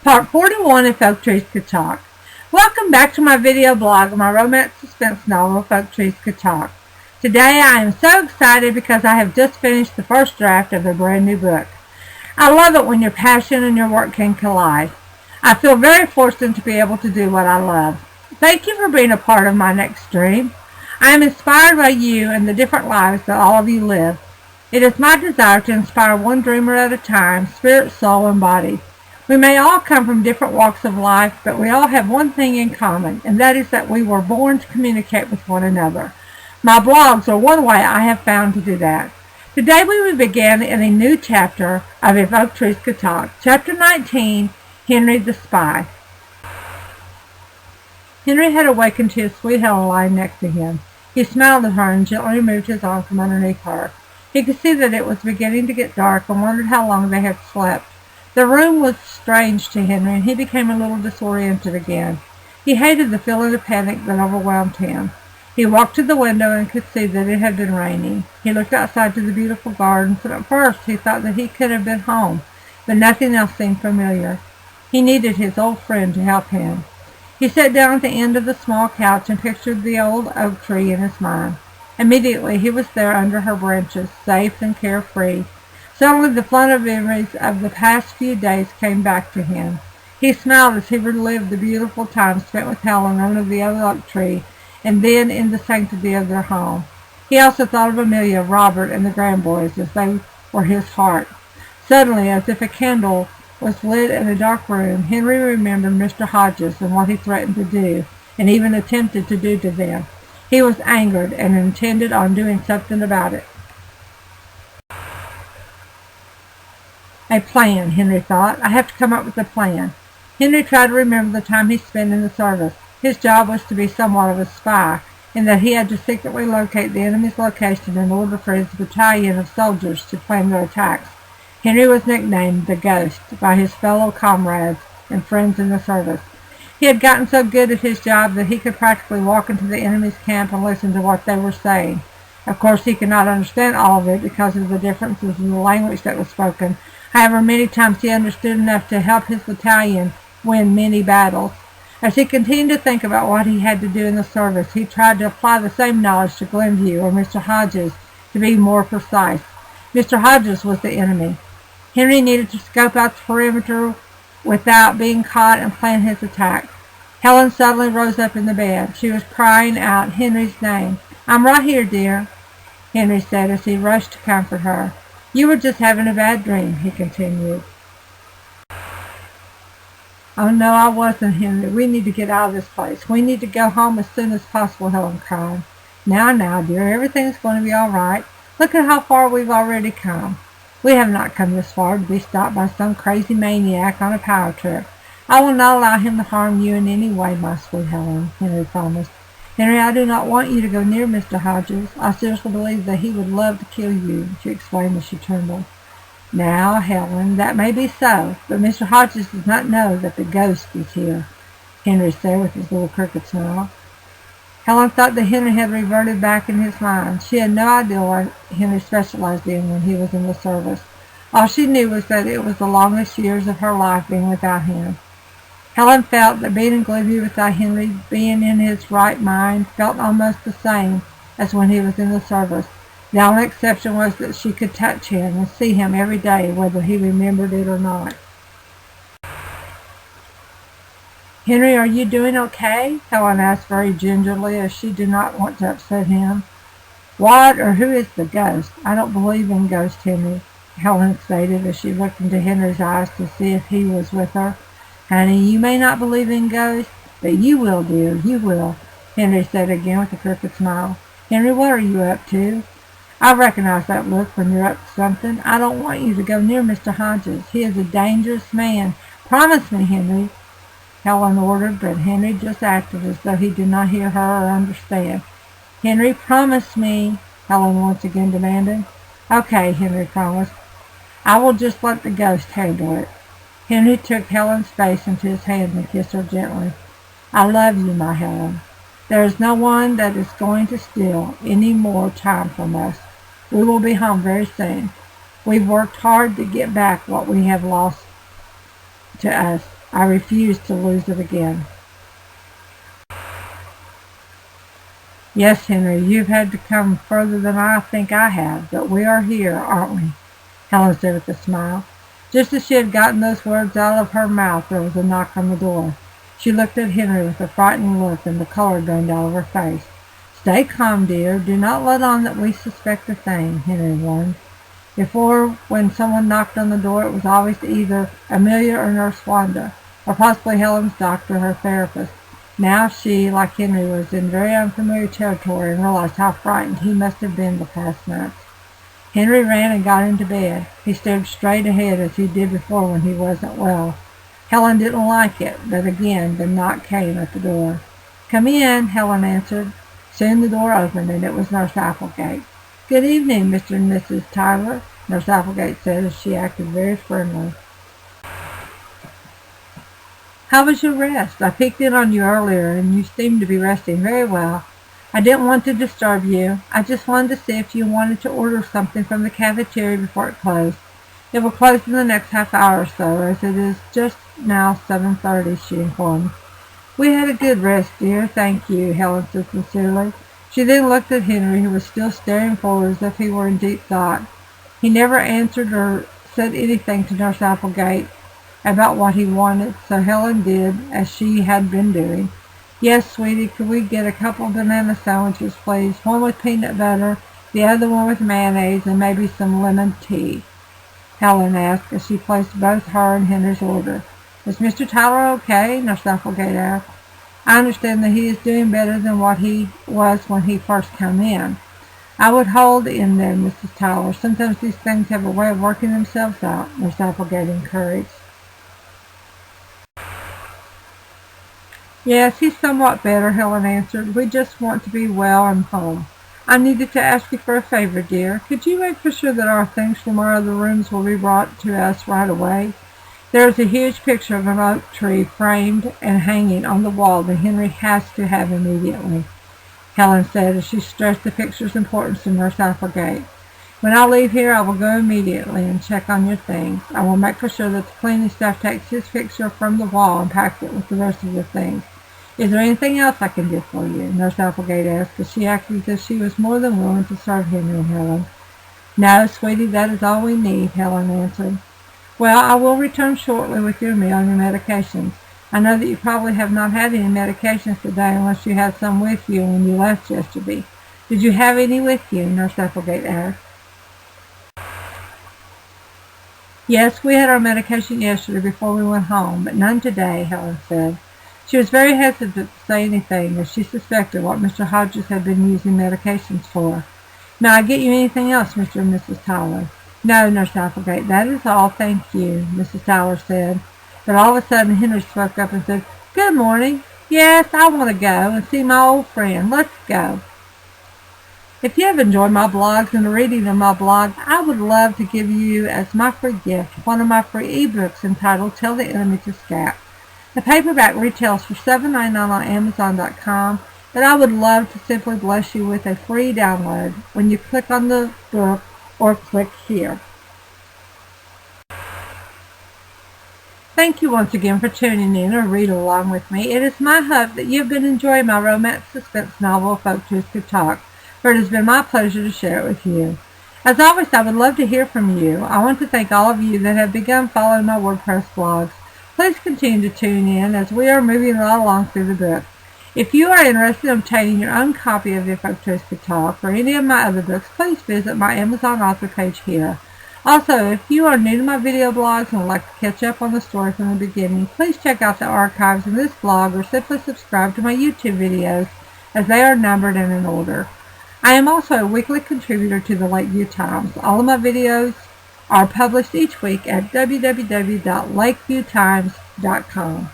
Part 41 of Folk Trees Could Talk. Welcome back to my video blog of my romance suspense novel, Folk Trees Could Talk. Today I am so excited because I have just finished the first draft of a brand new book. I love it when your passion and your work can collide. I feel very fortunate to be able to do what I love. Thank you for being a part of my next dream. I am inspired by you and the different lives that all of you live. It is my desire to inspire one dreamer at a time, spirit, soul, and body. We may all come from different walks of life, but we all have one thing in common, and that is that we were born to communicate with one another. My blogs are one way I have found to do that. Today we will begin in a new chapter of If Oak Trees Could Talk. Chapter 19, Henry the Spy. Henry had awakened to his sweet Helen lying next to him. He smiled at her and gently removed his arm from underneath her. He could see that it was beginning to get dark and wondered how long they had slept. The room was strange to Henry, and he became a little disoriented again. He hated the feeling of panic that overwhelmed him. He walked to the window and could see that it had been raining. He looked outside to the beautiful gardens, and at first he thought that he could have been home, but nothing else seemed familiar. He needed his old friend to help him. He sat down at the end of the small couch and pictured the old oak tree in his mind. Immediately he was there under her branches, safe and carefree. Suddenly the flood of memories of the past few days came back to him. He smiled as he relived the beautiful time spent with Helen under the other oak tree and then in the sanctity of their home. He also thought of Amelia, Robert, and the grandboys as they were his heart. Suddenly, as if a candle was lit in a dark room, Henry remembered Mr. Hodges and what he threatened to do, and even attempted to do to them. He was angered and intended on doing something about it. A plan, Henry thought. I have to come up with a plan. Henry tried to remember the time he spent in the service. His job was to be somewhat of a spy, in that he had to secretly locate the enemy's location in order for his battalion of soldiers to plan their attacks. Henry was nicknamed the Ghost by his fellow comrades and friends in the service. He had gotten so good at his job that he could practically walk into the enemy's camp and listen to what they were saying. Of course, he could not understand all of it because of the differences in the language that was spoken. However, many times he understood enough to help his battalion win many battles. As he continued to think about what he had to do in the service, he tried to apply the same knowledge to Glenview or Mr. Hodges to be more precise. Mr. Hodges was the enemy. Henry needed to scope out the perimeter without being caught and plan his attack. Helen suddenly rose up in the bed. She was crying out Henry's name. "I'm right here, dear," Henry said as he rushed to comfort her. "You were just having a bad dream," he continued. "Oh, no, I wasn't, Henry. We need to get out of this place. We need to go home as soon as possible," Helen cried. Now, dear, everything's going to be all right. Look at how far we've already come. We have not come this far to be stopped by some crazy maniac on a power trip. I will not allow him to harm you in any way, my sweet Helen," Henry promised. "Henry, I do not want you to go near Mr. Hodges. I seriously believe that he would love to kill you," she explained as she trembled. "Now, Helen, that may be so, but Mr. Hodges does not know that the ghost is here," Henry said with his little crooked smile. Helen thought that Henry had reverted back in his mind. She had no idea what Henry specialized in when he was in the service. All she knew was that it was the longest years of her life being without him. Helen felt that being in Glenview without Henry, being in his right mind, felt almost the same as when he was in the service. The only exception was that she could touch him and see him every day, whether he remembered it or not. "Henry, are you doing okay?" Helen asked very gingerly, as she did not want to upset him. "What or who is the ghost? I don't believe in ghosts, Henry," Helen stated as she looked into Henry's eyes to see if he was with her. "Honey, you may not believe in ghosts, but you will, dear, you will," Henry said again with a crooked smile. "Henry, what are you up to? I recognize that look when you're up to something. I don't want you to go near Mr. Hodges. He is a dangerous man. Promise me, Henry," Helen ordered, but Henry just acted as though he did not hear her or understand. "Henry, promise me," Helen once again demanded. "Okay," Henry promised. "I will just let the ghost handle it." Henry took Helen's face into his hand and kissed her gently. "I love you, my Helen. There is no one that is going to steal any more time from us. We will be home very soon. We've worked hard to get back what we have lost to us. I refuse to lose it again. Yes, Henry, you've had to come further than I think I have, but we are here, aren't we? Helen said with a smile. Just as she had gotten those words out of her mouth, there was a knock on the door. She looked at Henry with a frightened look, and the color burned out of her face. Stay calm, dear. Do not let on that we suspect a thing, Henry warned. Before, when someone knocked on the door, it was always either Amelia or Nurse Wanda, or possibly Helen's doctor, her therapist. Now she, like Henry, was in very unfamiliar territory and realized how frightened he must have been the past nights. Henry ran and got into bed. He stared straight ahead as he did before when he wasn't well. Helen didn't like it, but again the knock came at the door. Come in, Helen answered. Soon the door opened, and it was Nurse Applegate. Good evening, Mr. and Mrs. Tyler, Nurse Applegate said as she acted very friendly. How was your rest? I peeked in on you earlier, and you seemed to be resting very well. I didn't want to disturb you. I just wanted to see if you wanted to order something from the cafeteria before it closed. It will close in the next half hour or so, as it is just now 7:30, she informed. We had a good rest, dear, thank you, Helen said sincerely. She then looked at Henry, who was still staring forward as if he were in deep thought. He never answered or said anything to Nurse Applegate about what he wanted, so Helen did as she had been doing. Yes, sweetie, could we get a couple of banana sandwiches, please? One with peanut butter, the other one with mayonnaise, and maybe some lemon tea, Helen asked as she placed both her and Henry's order. Is Mr. Tyler okay? Nurse Applegate asked. I understand that he is doing better than what he was when he first came in. I would hold in there, Mrs. Tyler. Sometimes these things have a way of working themselves out, Nurse Applegate encouraged. Yes, he's somewhat better, Helen answered. We just want to be well and home. I needed to ask you for a favor, dear. Could you make for sure that our things from our other rooms will be brought to us right away? There is a huge picture of an oak tree framed and hanging on the wall that Henry has to have immediately, Helen said as she stressed the picture's importance to Nurse Applegate. When I leave here, I will go immediately and check on your things. I will make for sure that the cleaning staff takes his picture from the wall and packs it with the rest of the things. Is there anything else I can do for you? Nurse Applegate asked as she acted as if she was more than willing to serve Henry and Helen. No, sweetie, that is all we need, Helen answered. Well, I will return shortly with your meal and your medications. I know that you probably have not had any medications today unless you had some with you when you left yesterday. Did you have any with you? Nurse Applegate asked. Yes, we had our medication yesterday before we went home, but none today, Helen said. She was very hesitant to say anything, as she suspected what Mr. Hodges had been using medications for. May I get you anything else, Mr. and Mrs. Tyler? No, Nurse Applegate, that is all, thank you, Mrs. Tyler said. But all of a sudden Henry spoke up and said, Good morning. Yes, I want to go and see my old friend. Let's go. If you have enjoyed my blogs and the reading of my blog, I would love to give you as my free gift one of my free ebooks entitled Tell the Enemy to Scat. The paperback retails for $7.99 on Amazon.com, but I would love to simply bless you with a free download when you click on the book or click here. Thank you once again for tuning in or reading along with me. It is my hope that you have been enjoying my romance suspense novel, Folk Truth Could Talk, for it has been my pleasure to share it with you. As always, I would love to hear from you. I want to thank all of you that have begun following my WordPress blogs. Please continue to tune in as we are moving right along through the book. If you are interested in obtaining your own copy of If Folk Truth Could Talk or any of my other books, please visit my Amazon author page here. Also, if you are new to my video blogs and would like to catch up on the story from the beginning, please check out the archives in this blog or simply subscribe to my YouTube videos as they are numbered and in order. I am also a weekly contributor to the Lakeview Times. All of my videos are published each week at www.lakeviewtimes.com.